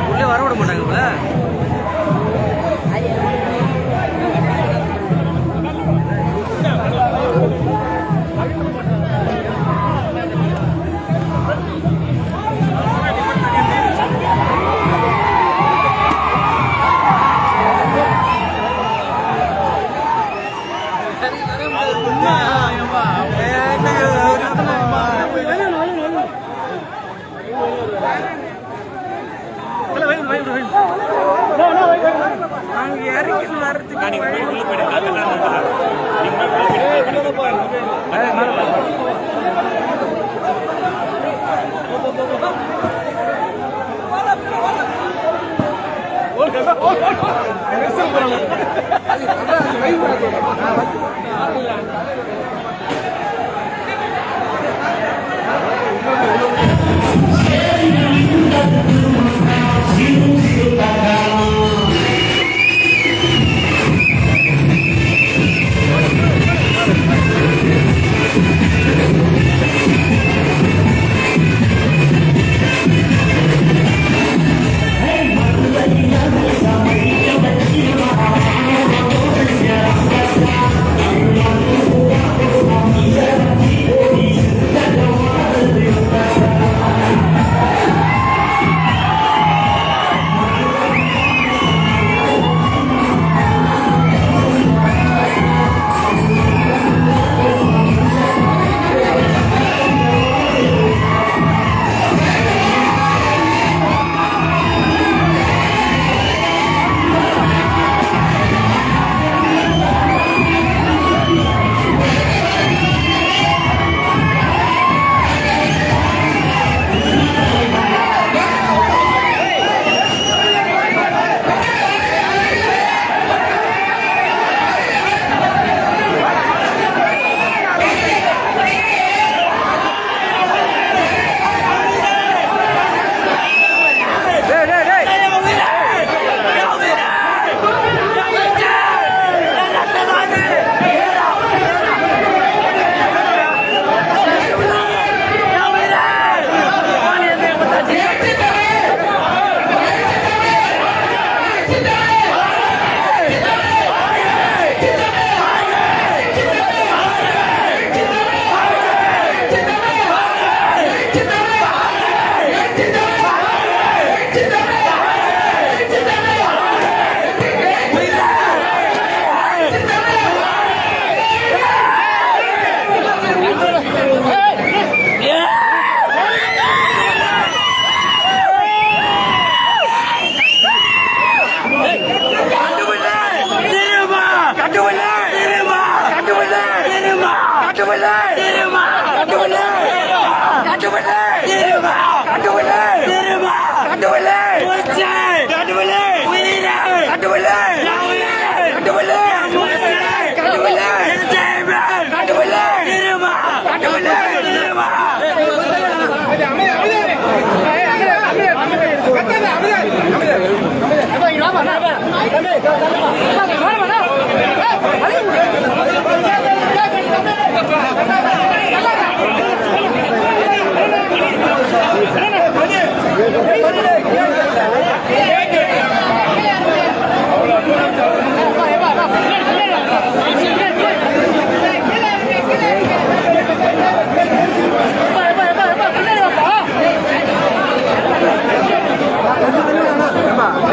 உள்ளே வர விட மாட்டாங்க.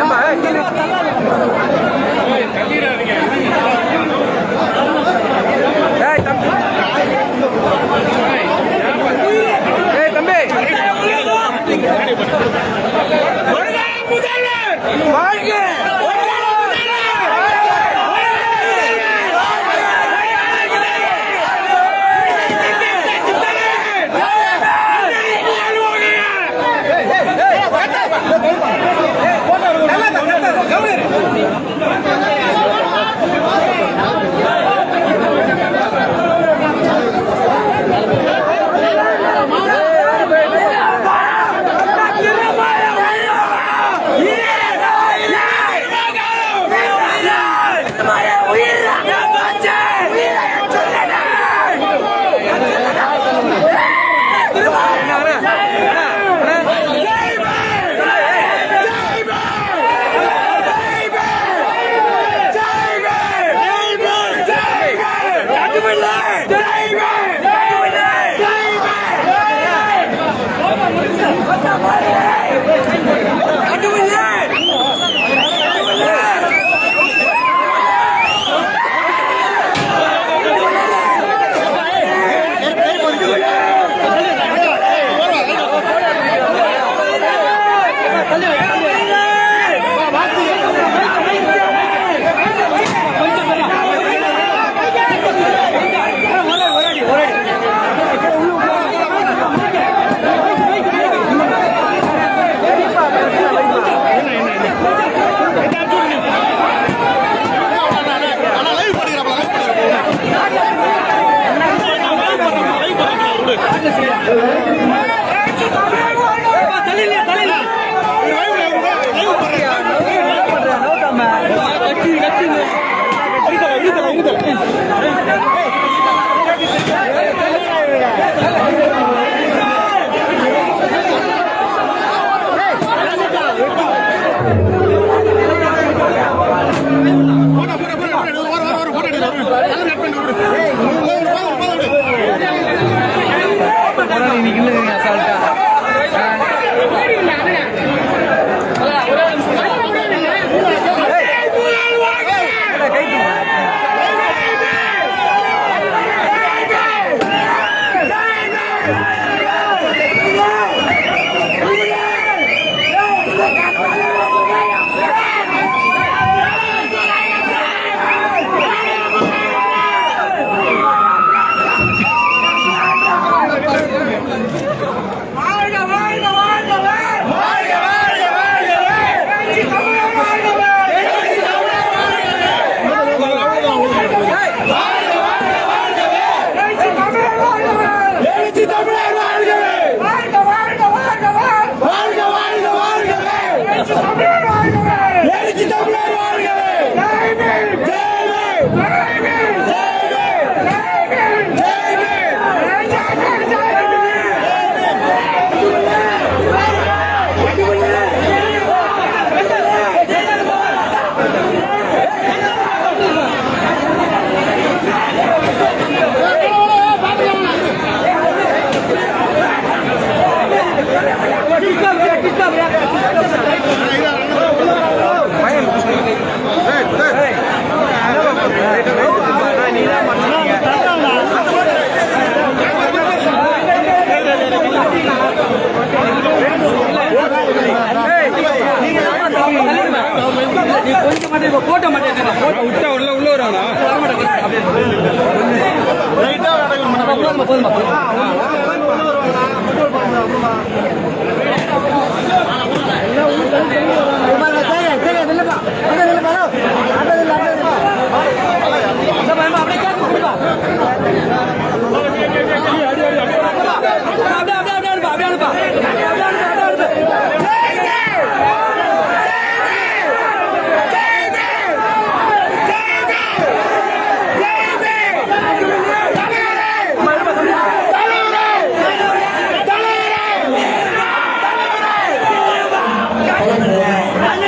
Emma, போட்ட மாட்டேன் உள்ள வரானா போதுமா Hallelujah.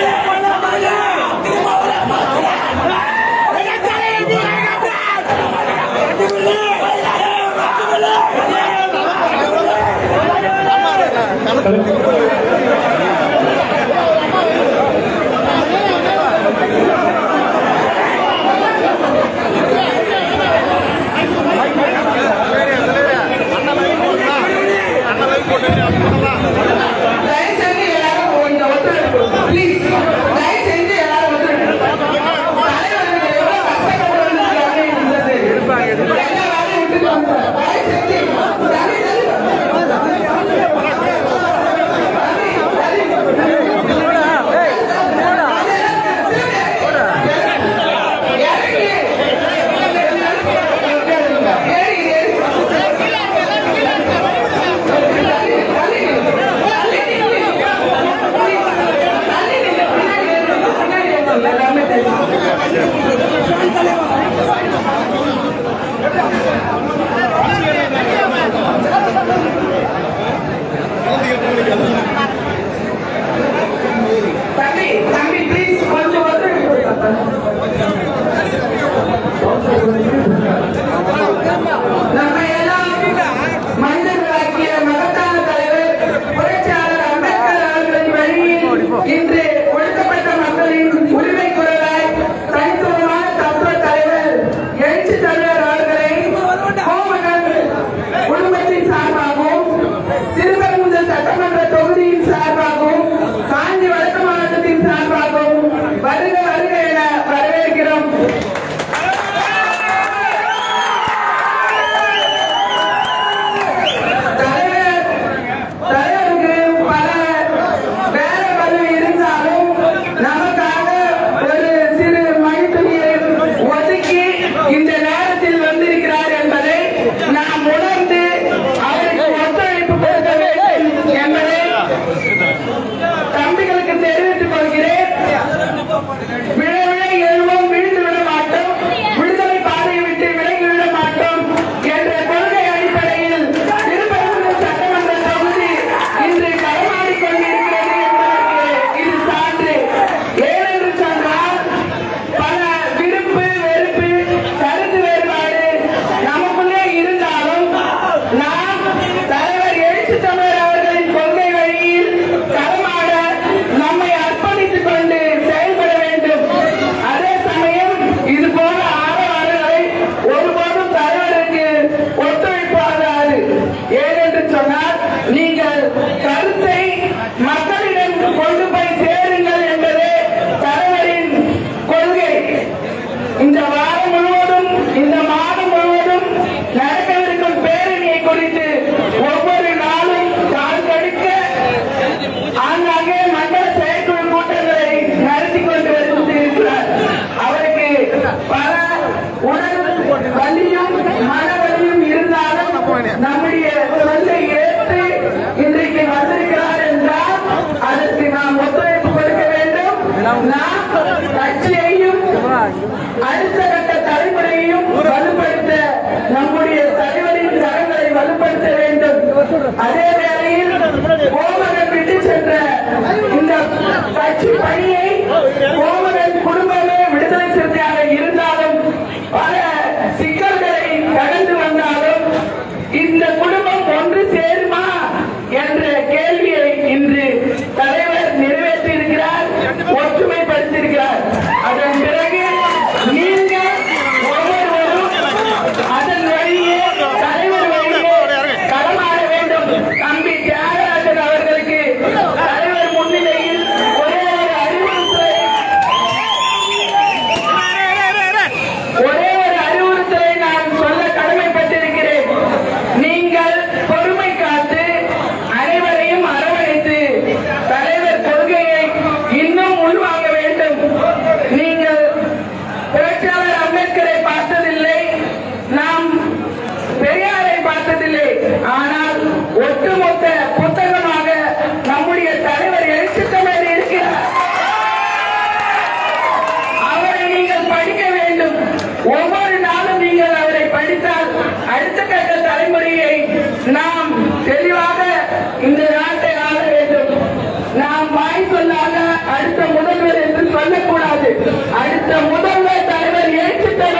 கட்சியையும் அடுத்த கட்ட தலைமுறையையும் வலுப்படுத்த நம்முடைய தலைவரின் கரங்களை வலுப்படுத்த வேண்டும். அதே வேளையில் கோமகன் விட்டு சென்ற இந்த கட்சி பணியை கோமகன் குடும்பமே விடுதலை சிறுத்தையாக இருந்தாலும் பல சிக்கல்களை கடந்து வந்தாலும் இந்த குடும்பம் ஒன்று சேருமா என்ற கேள்வியை இன்று தலைவர் நிறைவேற்றியிருக்கிறார், ஒற்றுமைப்படுத்தியிருக்கிறார். அதன் பிறகு நீங்கள் ஒவ்வொருவரும் அதன் வழியே தலைவர் வழியே களமாட வேண்டும். தம்பி தியாகராஜன் அவர்களுக்கு தலைவர் முன்னிலையில் ஒரே ஒரு அறிவுறுத்தலை நான் சொல்ல கடமைப்பட்டிருக்கிறேன். நீங்கள் பொறுமை காத்து அனைவரையும் அரவணைத்து தலைவர் கொள்கையை இன்னும் உள்வாங்க வேண்டும். நீங்கள் புரட்சியாளர் அம்பேத்கரை பார்த்ததில்லை, நாம் பெரியாரை பார்த்ததில்லை. ஆனால் ஒட்டுமொத்த புத்தகமாக நம்முடைய தலைவர் எழுத்துக்கள் இருக்கிறார். அவரை நீங்கள் படிக்க வேண்டும். ஒவ்வொரு நாளும் நீங்கள் அவரை படித்தால் அடுத்த கட்ட தலைமுறையை நாம் தெளிவாக இந்த நாட்டை ஆள வேண்டும். நாம் வாய் சொல்லாத அடுத்த முதல்வர் என்று சொல்லக்கூடாது. அடுத்த முதல்வர் தலைவர் எழுத்துக்கள்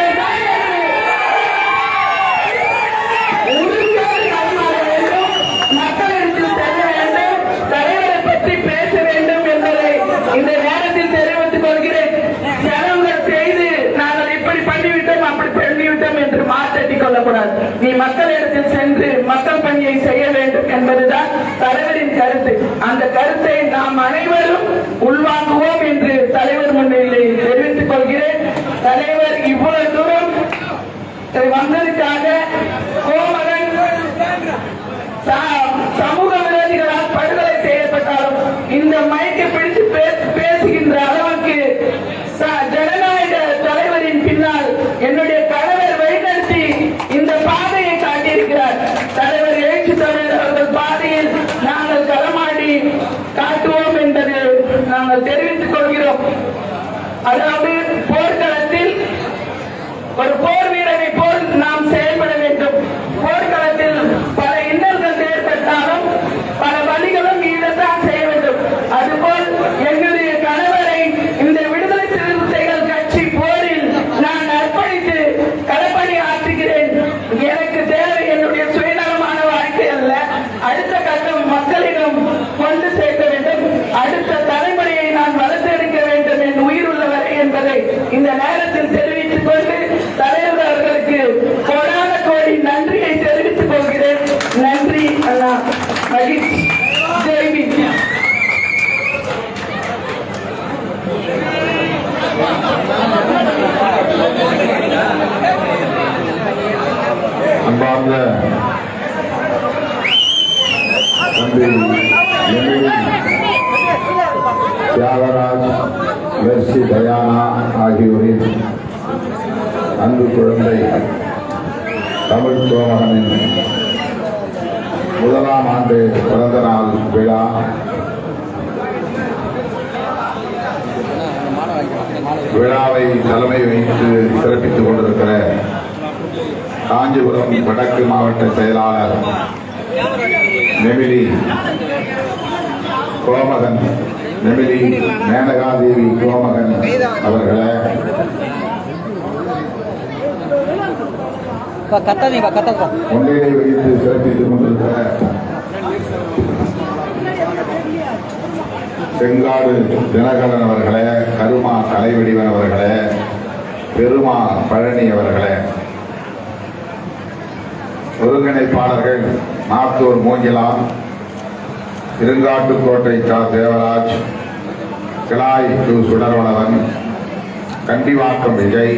உறுதியோடு களமாட வேண்டும். மக்களிடத்தில் செல்ல வேண்டும். தலைவரை பற்றி பேச வேண்டும் என்பதை இந்த நேரத்தில் தெரிவித்துக் கொள்கிறேன். செலவுகள் செய்து நாங்கள் இப்படி பண்ணிவிட்டோம் அப்படி பண்ணிவிட்டோம் என்று மாற்றட்டிக் கொள்ளக்கூடாது. நீ மக்களிடத்தில் சென்று மக்கள் பணியை செய்ய வேண்டும் என்பதுதான் தலைவரின் கருத்து. அந்த கருத்தை நாம் அனைவரும் உள்வாங்குவோம் என்று தலைவர் முன்னிலையில் தெரிவித்துக் கொள்கிறேன். தலைவர் இவ்வளவு தூரம் வந்ததுக்காக கோமகன் சமூக விரோதிகளால் படுகொலை செய்யப்பட்டாலும் இந்த மைக்கை பிடித்து பேசுகின்ற அளவுக்கு ஜனநாயக தலைவரின் பின்னால் என்னுடைய கணவர் வழிநடத்தி இந்த பாதையை காட்டியிருக்கிறார். தலைவர் எழுச்சி தமிழர் அவர்கள் பாதையில் நாங்கள் களமாடி காட்டுவோம் என்பது நாங்கள் தெரிவித்துக் கொள்கிறோம். அதாவது போர்க்களத்தில் ஒரு போர் வீரரை போல் நாம் செயல்பட வேண்டும். போர்க்களத்தில் பல இன்னல்கள் ஏற்பட்டாலும் பல வழிகளும் ஈடத்தான் செய்ய வேண்டும். அதுபோல் எங்களுடைய கணவரை இந்த விடுதலை சிறுத்தைகள் கட்சி போரில் நான் அர்ப்பணித்து களப்பணி ஆற்றுகிறேன். எனக்கு தேவை என்னுடைய சுயநலமான வாழ்க்கை அல்ல. அடுத்த கட்டம் மக்களிடம் கொண்டு சேர்க்க வேண்டும். அடுத்த தலைமுறையை நான் வளர்த்தெடுக்க வேண்டும் என் உயிர் உள்ளவரை என்பதை இந்த நேரத்தில் தெரிவித்துக் கொண்டு தலைவர் அவர்களுக்கு கோடான கோடி நன்றியை தெரிவித்துக் கொள்கிறேன். நன்றி அண்ணா. மகிழ்ச்சி. ஜெய்பீம். அன்பார்ந்த தம்பி தியாகராஜ், மெர்சி தயானா ஆகியோரின் அன்பு குழந்தை தமிழ் கோமகனின் முதலாம் ஆண்டு பிறந்த நாள் விழா விழாவை தலைமை வைத்து சிறப்பித்துக் கொண்டிருக்கிற காஞ்சிபுரம் வடக்கு மாவட்ட செயலாளர் நெமிலி கோமகன், நெமிலி மேனகாதேவி கோமகன் அவர்களை முன்னிலை வைத்து சிறப்பித்துக் கொண்டிருக்கிற செங்காடு தினகரன் அவர்களே, கருமா கலைவடிவன் அவர்களே, பெருமா பழனி அவர்களே, ஒருங்கிணைப்பாளர்கள் நாத்தூர் மூங்கிலான், இருங்காட்டுக்கோட்டை சா தேவராஜ், கிளாய் டு சுடர்வளவன், கண்டிவாக்கம் விஜய்,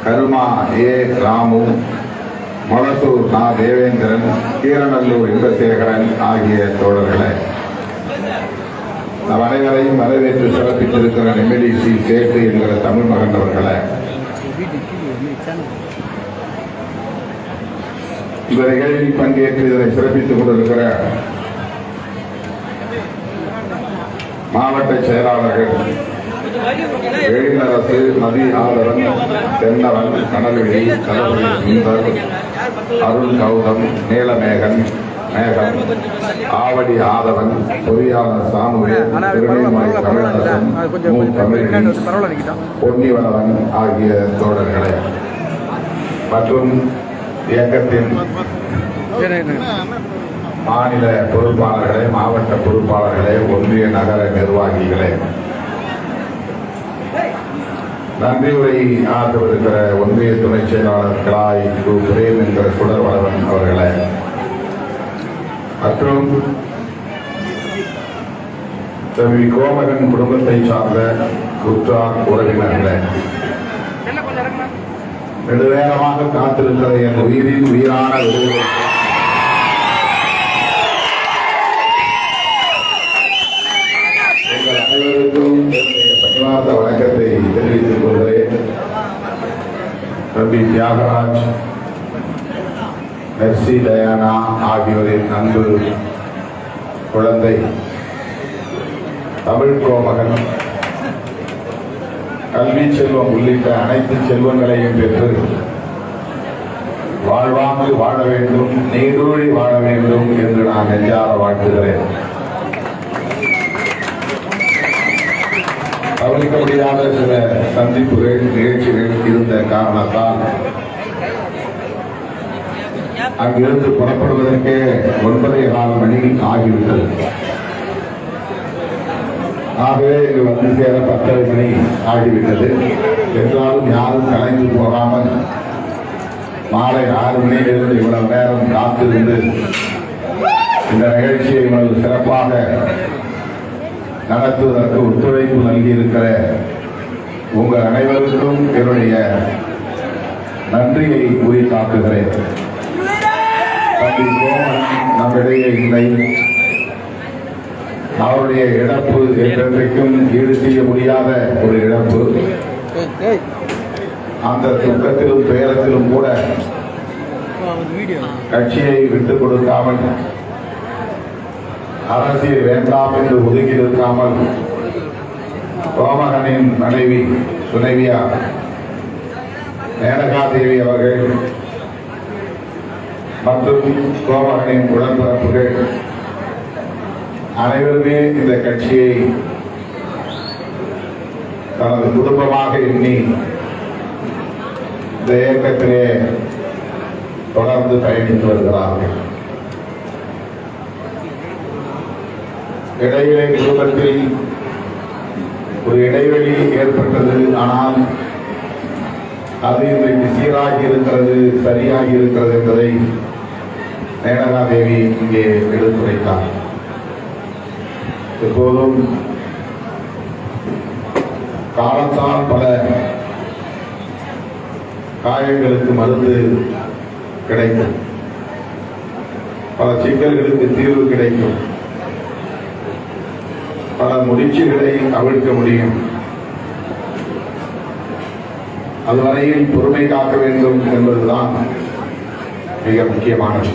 கருமா ஏ ராமு, மொளசூர் நா தேவேந்திரன், கீரநல்லூர் இன்பசேகரன் ஆகிய தோழர்களே, நம் அனைவரையும் வரவேற்று சிறப்பித்திருக்கிற நெமிலி சி சேட்டு என்கிற தமிழ் மகன் அவர்களே, இந்த நிகழ்வில் பங்கேற்று இதனை சிறப்பித்துக் கொண்டிருக்கிற மாவட்ட செயலாளர்கள், தென்னரசு, நதி ஆதவன், தென்னவன், கனல்விழி, கனல்விழி சுந்தர், அருள் கௌதம், நீலமேகன், மேகன், ஆவடி ஆதவன், பொறியாளர் சாமுவேல், திருநெல்வேலி தமிழரசன், தமிழ் பொன்னிவளவன் ஆகிய தோழர்களே மற்றும் இயக்கத்தின் மாநில பொறுப்பாளர்களே, மாவட்ட பொறுப்பாளர்களே, ஒன்றிய நகர நிர்வாகிகளே, நன்றி உரை ஆற்றவிருக்கிற ஒன்றிய துணை செயலாளர் கிளாய் கு பிரேம் என்கிற சுடர்வளவன் அவர்களே மற்றும் தம்பி கோமகன் குடும்பத்தை சார்ந்த உற்றார் உறவினர்களே, நெடுநேரமாக காத்திருக்கிற என் உயிரின் உயிரான எங்கள் அனைவருக்கும் பணிவார்ந்த வணக்கத்தை தெரிவித்துக் கொள்கிறேன். தம்பி தியாகராஜ், மெர்சி டயானா ஆகியோரின் அன்பு குழந்தை தமிழ் கோமகன் கல்வி செல்வம் உள்ளிட்ட அனைத்து செல்வங்களையும் பெற்று வாழ்வாங்கு வாழ வேண்டும், நீடூழி வாழ வேண்டும் என்று நான் நெஞ்சார வாழ்த்துகிறேன். தவிர்க்க முடியாத சில சந்திப்புகள், நிகழ்ச்சிகள் இருந்த காரணத்தால் அங்கிருந்து புறப்படுவதற்கே 9:15 மணி ஆகிவிட்டது. ஆகவே இங்கு வந்து சேர 10:30 மணி ஆகிவிட்டது. என்றாலும் யாரும் கலைந்து போகாமல் மாலை 6 மணியிலிருந்து இவ்வளவு நேரம் காத்திருந்து இந்த நிகழ்ச்சியை இவ்வளவு சிறப்பாக நடத்துவதற்கு ஒத்துழைப்பு நல்கியிருக்கிற உங்கள் அனைவருக்கும் என்னுடைய நன்றியை உரித்தாக்குகிறேன். நம்மிடையே இல்லை. அவருடைய இழப்பு என்றைக்கும் ஈடு செய்ய முடியாத ஒரு இழப்பு. அந்த துக்கத்திலும் துயரத்திலும் கூட கட்சியை விட்டுக் கொடுக்காமல், அரசியல் வேண்டாம் என்று ஒதுக்கி நிற்காமல், கோமகனின் மனைவி துணைவியார் மேனகாதேவி அவர்கள் மற்றும் கோமகனின் உடன்பிறப்புகள் அனைவருமே இந்த கட்சியை தனது குடும்பமாக எண்ணி இந்த இயக்கத்திலே தொடர்ந்து பயணித்து வருகிறார்கள். இடையிலே குடும்பத்தில் ஒரு இடைவெளி ஏற்பட்டது. ஆனால் அது இன்றைக்கு சீராகி இருக்கிறது, சரியாகி இருக்கிறது என்பதை மேனகாதேவி இங்கே எடுத்துரைத்தார். எப்போதும் காலத்தால் பல காயங்களுக்கு மருந்து கிடைக்கும், பல சிக்கல்களுக்கு தீர்வு கிடைக்கும், பல முடிச்சுகளை அவிழ்க்க முடியும். அதுவரையில் பொறுமை காக்க வேண்டும் என்பதுதான் மிக முக்கியமானது.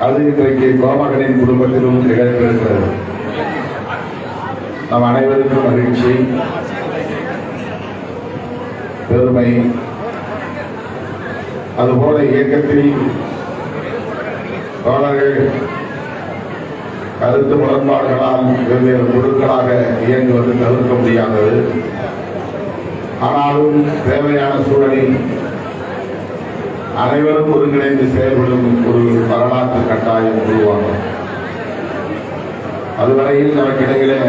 அது இன்றைக்கு கோமகனின் குடும்பத்திலும் நிகழ்ந்திருக்கிறது. நம் அனைவருக்கும் மகிழ்ச்சி, பெருமை. அதுபோல இயக்கத்தில் தோழர்கள் கருத்து முரண்பாடுகளால் வெவ்வேறு குழுக்களாக இயங்குவது தவிர்க்க முடியாதது. ஆனாலும் தேவையான சூழலில் அனைவரும் ஒருங்கிணைந்து செயல்படும் ஒரு வரலாற்று கட்டாயம் உருவாகும். அதுவரையில் நமக்கிடையிலே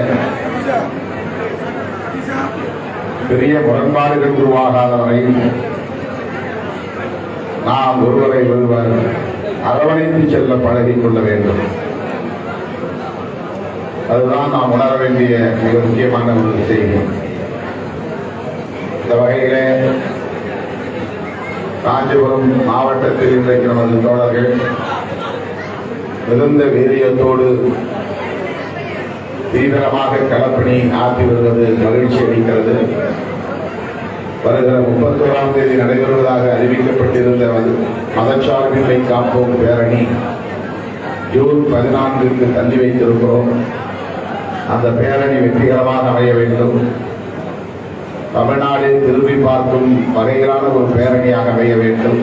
பெரிய முரண்பாடுகள் உருவாகாத வரையில் நாம் ஒருவரை ஒருவர் அரவணைத்து செல்ல பழகிக் கொள்ள வேண்டும். அதுதான் நாம் உணர வேண்டிய மிக முக்கியமான ஒரு செய்தி. இந்த வகையிலே காஞ்சிபுரம் மாவட்டத்தில் இன்றைக்கு நமது தோழர்கள் மிகுந்த வீரியத்தோடு தீவிரமாக களப்பணி ஆற்றி வருவது மகிழ்ச்சி அளிக்கிறது. வருகிற 31ஆம் தேதி நடைபெறுவதாக அறிவிக்கப்பட்டிருந்த மதச்சார்பின்மை காப்போம் பேரணி ஜூன் 14க்கு தள்ளி வைத்திருக்கிறோம். அந்த பேரணி வெற்றிகரமாக அமைய வேண்டும். தமிழ்நாடு திரும்பி பார்க்கும் வகையிலான ஒரு பேரணியாக அமைய வேண்டும்.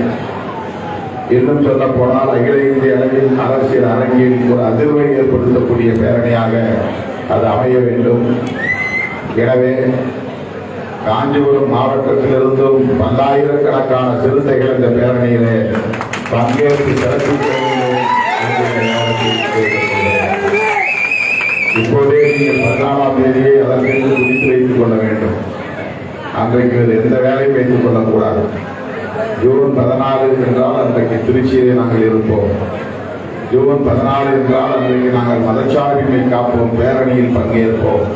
இன்னும் சொல்ல போனால் அகில இந்திய அளவில் அரசியல் அரங்கில் ஒரு அதிர்வை ஏற்படுத்தக்கூடிய பேரணியாக அது அமைய வேண்டும். எனவே காஞ்சிபுரம் மாவட்டத்திலிருந்தும் பல்லாயிரக்கணக்கான சிறுத்தைகள் இந்த பேரணியிலே பங்கேற்று சிறப்பிக்க இப்போதே நீங்கள் 14ஆம் தேதியை அதற்கென்று குறித்து வைத்துக் கொள்ள வேண்டும். அன்றைக்கு எந்த வேலையும் வைத்துக் கொள்ளக்கூடாது. ஜூன் 14 என்றால் அன்றைக்கு திருச்சியிலே நாங்கள் இருப்போம். ஜூன் 14 என்றால் அன்றைக்கு நாங்கள் மதச்சார்பின்மை காப்போம் பேரணியில் பங்கேற்போம்.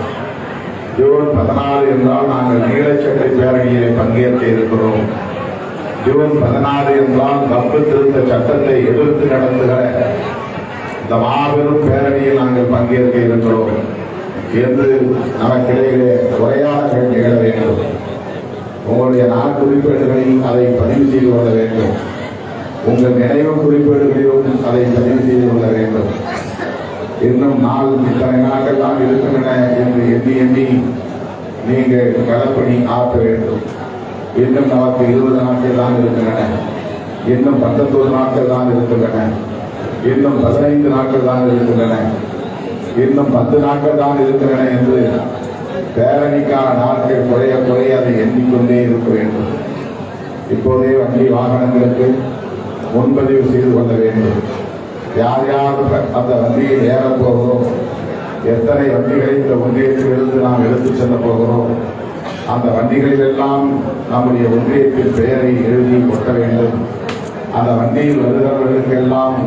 ஜூன் 14 என்றால் நாங்கள் நீலச்சட்டை பேரணியிலே பங்கேற்க இருக்கிறோம். ஜூன் 14 என்றால் தப்பு திருத்த சட்டத்தை எதிர்த்து நடத்துகிற இந்த மாபெரும் பேரணியில் நாங்கள் பங்கேற்க இருக்கிறோம் என்று நமக்கிடையிலே உரையாடல்கள் நிகழ வேண்டும். உங்களுடைய நாள் குறிப்பேடுகளில் அதை பதிவு செய்து கொள்ள வேண்டும். உங்கள் நினைவு குறிப்பேடுகளிலும் அதை பதிவு செய்து கொள்ள வேண்டும். இன்னும் நாள் இத்தனை நாட்கள் தான் இருக்கின்றன என்று எண்ணி எண்ணி நீங்கள் களப்பணி ஆற்ற வேண்டும். இன்னும் நமக்கு 20 நாட்கள் தான் இருக்கின்றன. இன்னும் 19 நாட்கள் தான் இருக்கின்றன. இன்னும் 15 நாட்கள் தான் இருக்கின்றன. இன்னும் 10 நாட்கள் தான் இருக்கின்றன என்று பேரணிக்கான நாட்கள் குறைய குறைய அதை எண்ணிக்கொண்டே இருக்க வேண்டும். இப்போதே வண்டி வாகனங்களுக்கு முன்பதிவு செய்து கொள்ள வேண்டும். யார் யார் அந்த வண்டியில் ஏறப் போகிறோம், எத்தனை வண்டிகளை இந்த ஒன்றியத்திலிருந்து நாம் எடுத்துச் செல்ல போகிறோம், அந்த வண்டிகளில் எல்லாம் நம்முடைய ஒன்றியத்தின் பெயரை எழுதி கொட்ட வேண்டும். அந்த வண்டியில் வருகிறவர்களுக்கெல்லாம்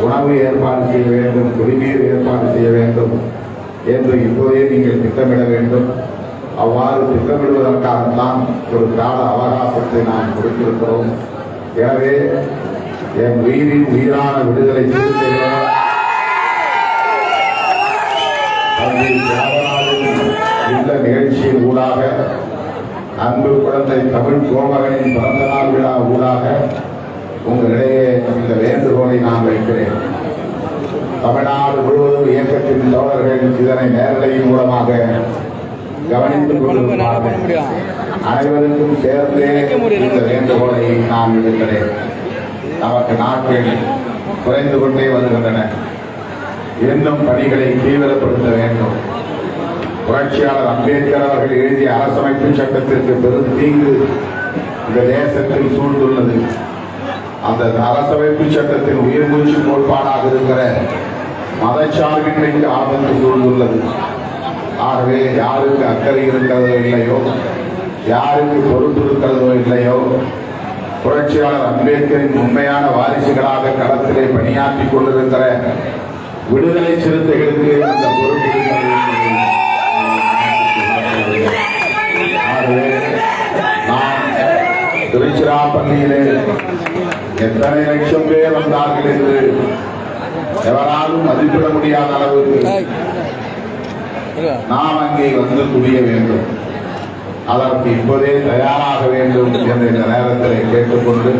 உணவு ஏற்பாடு செய்ய வேண்டும், குடிநீர் ஏற்பாடு செய்ய வேண்டும் என்று இப்போதே நீங்கள் திட்டமிட வேண்டும். அவ்வாறு திட்டமிடுவதற்காகத்தான் ஒரு கால அவகாசத்தை நாம் கொடுத்திருக்கிறோம். எனவே என் உயிரின் உயிரான விடுதலை சிறுத்தைகள் இந்த நிகழ்ச்சியின் ஊடாக அன்பு குழந்தை தமிழ் கோமகனின் பிறந்த நாள் விழா ஊடாக உங்களிடையே இந்த வேண்டுகோளை நான் வைக்கிறேன். தமிழ்நாடு முழுவதும் இயக்கத்தின் தோழர்கள் இதனை நேரடியின் மூலமாக கவனித்துக் கொண்டிருக்கிறார்கள். அனைவருக்கும் சேர்ந்தே இந்த வேண்டுகோளை நான் விடுக்கிறேன். நமக்கு நாட்கள் குறைந்து கொண்டே வருகின்றன. இன்னும் பணிகளை தீவிரப்படுத்த வேண்டும். புரட்சியாளர் அம்பேத்கர் அவர்கள் எழுதிய அரசமைப்பு சட்டத்திற்கு பெரும் தீங்கு இந்த தேசத்தில் சூழ்ந்துள்ளது. அந்த அரசமைப்பு சட்டத்தின் உயிர் மூச்சு கோட்பாடாக இருக்கிற மதச்சார்பின்மைக்கு ஆபத்து சூழ்ந்துள்ளது. ஆகவே யாருக்கு அக்கறை இருக்கிறதோ இல்லையோ, யாருக்கு பொறுப்பு இருக்கிறதோ இல்லையோ, புரட்சியாளர் அம்பேத்கரின் உண்மையான வாரிசுகளாக களத்திலே பணியாற்றிக் கொண்டிருக்கிற விடுதலை சிறுத்தைகளுக்கு அந்த பொறுப்பு நான் திருச்சிராப்பள்ளியிலே எத்தனை லட்சம் பேர் வந்தார்கள் என்று எவராலும் மதிப்பிட முடியாத அளவுக்கு நாம் அங்கே வந்து குவிய வேண்டும். அதற்கு இப்போதே தயாராக வேண்டும் என்று இந்த நேரத்தில் கேட்டுக்கொண்டு,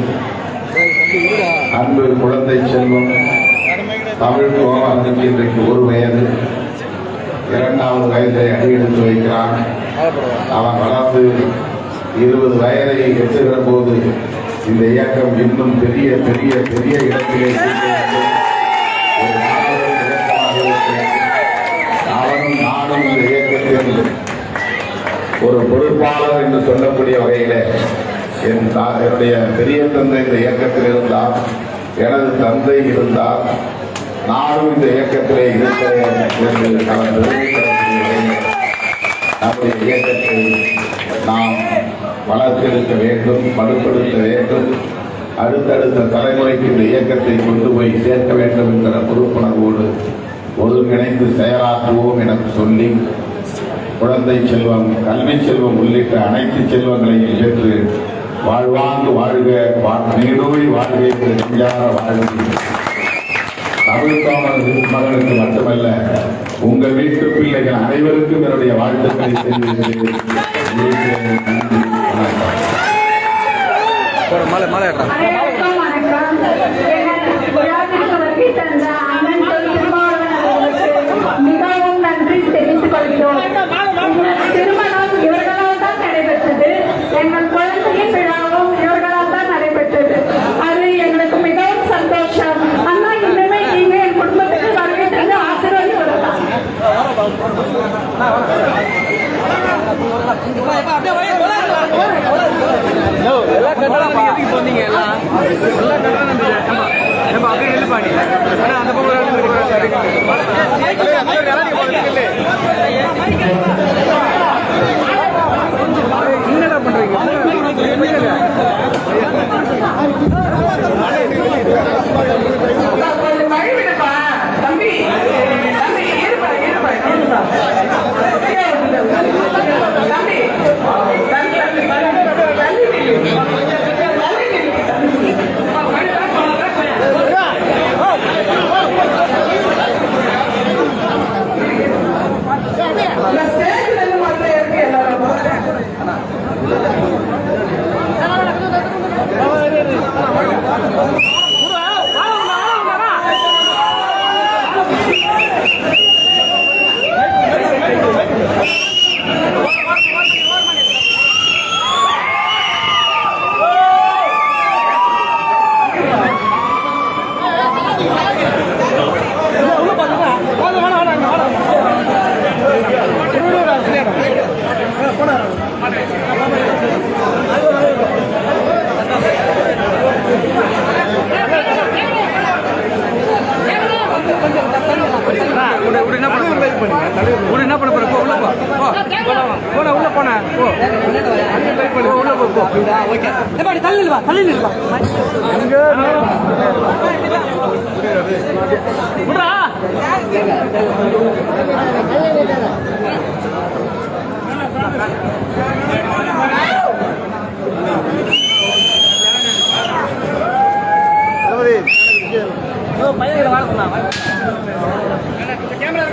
அன்பு குழந்தை செல்வம் தமிழ் கோமகனுக்கு இன்றைக்கு 1 வயது, 2வது வயதை அடியெடுத்து வைக்கிறான். அவன் வளர்ந்து 20 வயதை எட்டுகிற போது இந்த இயக்கம் இன்னும் பெரிய பெரிய பெரிய இடத்திலே அவனும் நானும் இந்த இயக்கத்தில் ஒரு பொறுப்பாளர் என்று சொல்லக்கூடிய வகையிலே என்னுடைய பெரிய தந்தை இந்த இயக்கத்தில் இருந்தார், எனது தந்தை இருந்தார், நானும் இந்த இயக்கத்திலே இருக்கிறேன் என்று நம்முடைய இயக்கத்தை நாம் வளர்த்தெடுக்க வேண்டும், வலுப்படுத்த வேண்டும். அடுத்தடுத்த தலைமுறைக்கு இந்த இயக்கத்தை கொண்டு போய் சேர்க்க வேண்டும் என்கிற பொறுப்புணர்வோடு ஒருங்கிணைந்து செயலாற்றுவோம் என சொல்லி, குழந்தை செல்வம், கல்வி செல்வம் உள்ளிட்ட அனைத்து செல்வங்களையும் பெற்று வாழ்வாங்கு வாழ்க, நீடூழி வாழ்க என்று நெஞ்சார வாழ்வு தமிழ் மகனுக்கு மட்டுமல்ல, உங்கள் வீட்டு பிள்ளைகள் அனைவருக்கும் என்னுடைய வாழ்த்துக்களை தெரிவிக்கிறேன். மிகவும் நன்றி தெரிவித்துக் எல்லாம் கட்டணம் எதுக்கு சொன்னீங்க எல்லாம் கட்டணம் நம்ம அப்படியே நெல்லுப்பாணி அந்த என்னடா பண்றீங்க கொஞ்சம் கழுவிடுப்பா தம்பி தம்பி இருப்பா இருப்பா இருப்பா தம்பி ஸ்டேஜ்ல இருந்து மட்டும் இருக்கு எல்லாரும் என்ன பண்ண போற உள்ள போன உள்ள போன உள்ள போ தள்ளி பையன் வாழ்க்கை கேமரா